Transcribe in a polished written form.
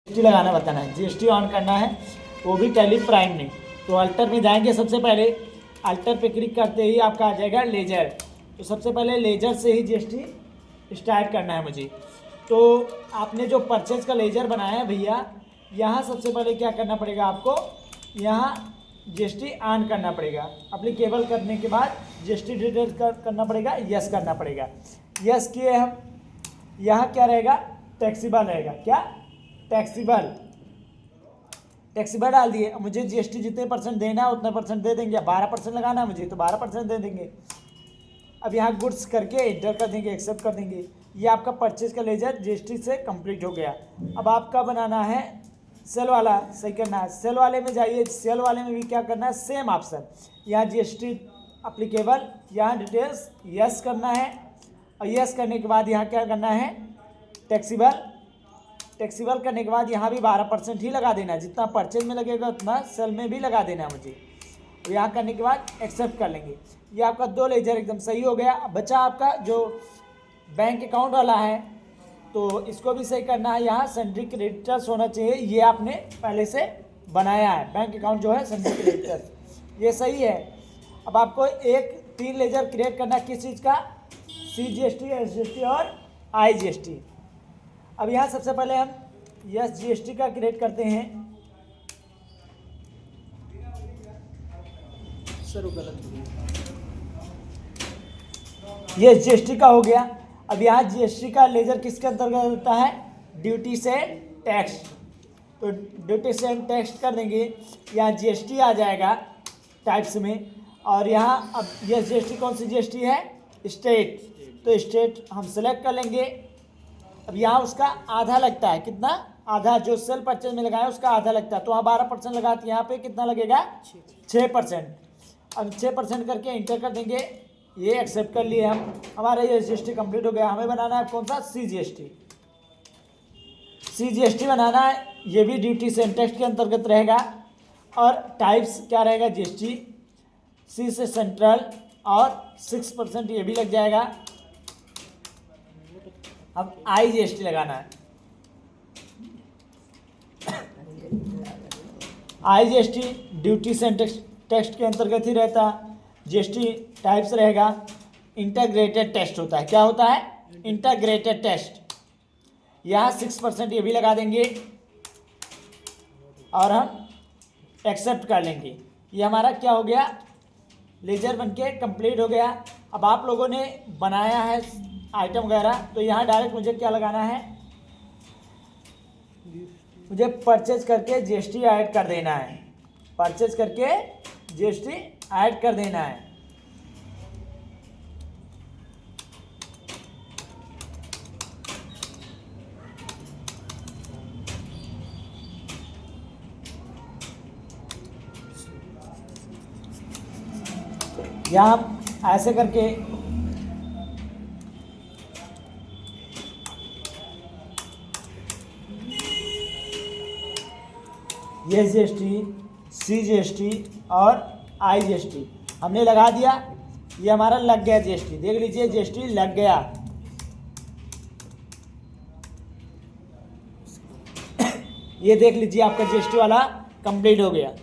GST लगाना बताना है, जीएसटी ऑन करना है, वो भी टैली प्राइम में। तो अल्टर में जाएंगे, सबसे पहले अल्टर पे क्लिक करते ही आपका आ जाएगा लेजर। तो सबसे पहले लेजर से ही जीएसटी स्टार्ट करना है मुझे। तो आपने जो परचेज का लेजर बनाया है भैया, यहाँ सबसे पहले क्या करना पड़ेगा आपको, यहाँ जीएसटी ऑन करना पड़ेगा। अप्लीकेबल करने के बाद जीएसटी डिटेल करना पड़ेगा, यस करना पड़ेगा। यस किए हम, यहाँ क्या रहेगा, टैक्सीबल रहेगा। क्या टैक्सीबल, टैक्सीबल डाल दिए। मुझे जीएसटी जितने परसेंट देना है उतने परसेंट दे देंगे। 12% लगाना है मुझे तो 12% दे देंगे। अब यहाँ गुड्स करके एंटर कर देंगे, एक्सेप्ट कर देंगे। ये आपका परचेज का लेजर जीएसटी से कंप्लीट हो गया। अब आपका बनाना है सेल वाला, सही करना है। सेल वाले में जाइए, सेल वाले में भी क्या करना है, सेम ऑप्शन, यहाँ जीएसटी अप्लीकेबल, यहाँ डिटेल्स यस करना है। और यस करने के बाद यहाँ क्या करना है, टैक्सीबल। टैक्सीबल करने के बाद यहाँ भी 12% ही लगा देना है, जितना परचेज में लगेगा उतना सेल में भी लगा देना है मुझे। यहाँ करने के बाद एक्सेप्ट कर लेंगे। ये आपका 2 लेजर एकदम सही हो गया। बचा आपका जो बैंक अकाउंट वाला है, तो इसको भी सही करना है। यहाँ सन्ड्री क्रेडिटर्स होना चाहिए, ये आपने पहले से बनाया है बैंक अकाउंट जो है सन्ड्री क्रेडिटर्स, ये सही है। अब आपको 3 लेजर क्रिएट करना है, किस चीज़ का, CGST, SGST और IGST। अब यहाँ सबसे पहले हम SGST का क्रिएट करते हैं। सर गलत हो गया, ये GST का हो गया। अब यहाँ GST का लेजर किसके अंतर्गत होता है, ड्यूटी से टैक्स। तो ड्यूटी से हम टैक्स कर देंगे, यहाँ GST आ जाएगा टाइप्स में। और यहाँ अब ये GST कौन सी GST है, स्टेट, तो स्टेट हम सेलेक्ट कर लेंगे। अब यहाँ उसका आधा लगता है, कितना, आधा, जो सेल परचेज में लगाया उसका आधा लगता है। तो वहाँ 12% लगाते, यहाँ पे कितना लगेगा, 6%। अब 6% करके इंटर कर देंगे, ये एक्सेप्ट कर लिए हम। हमारा ये GST कंप्लीट हो गया। हमें बनाना है कौन सा, CGST बनाना है। ये भी ड्यूटी से टैक्स के अंतर्गत रहेगा। और टाइप्स क्या रहेगा, GST, C से सेंट्रल, और 6% ये भी लग जाएगा। अब IGST लगाना है। IGST ड्यूटी से टैक्स के अंतर्गत ही रहता। GST टाइप्स रहेगा, इंटीग्रेटेड टेस्ट होता है। क्या होता है, इंटीग्रेटेड टेस्ट। यहाँ 6% ये भी लगा देंगे और हम एक्सेप्ट कर लेंगे। ये हमारा क्या हो गया, लेजर बनके कंप्लीट हो गया। अब आप लोगों ने बनाया है आइटम वगैरह, तो यहाँ डायरेक्ट मुझे क्या लगाना है, मुझे परचेज करके GST ऐड कर देना है। परचेज करके GST ऐड कर देना है। यहाँ ऐसे करके ये GST, CGST और IGST हमने लगा दिया। ये हमारा लग गया GST, देख लीजिए GST लग गया। ये देख लीजिए आपका GST वाला कंप्लीट हो गया।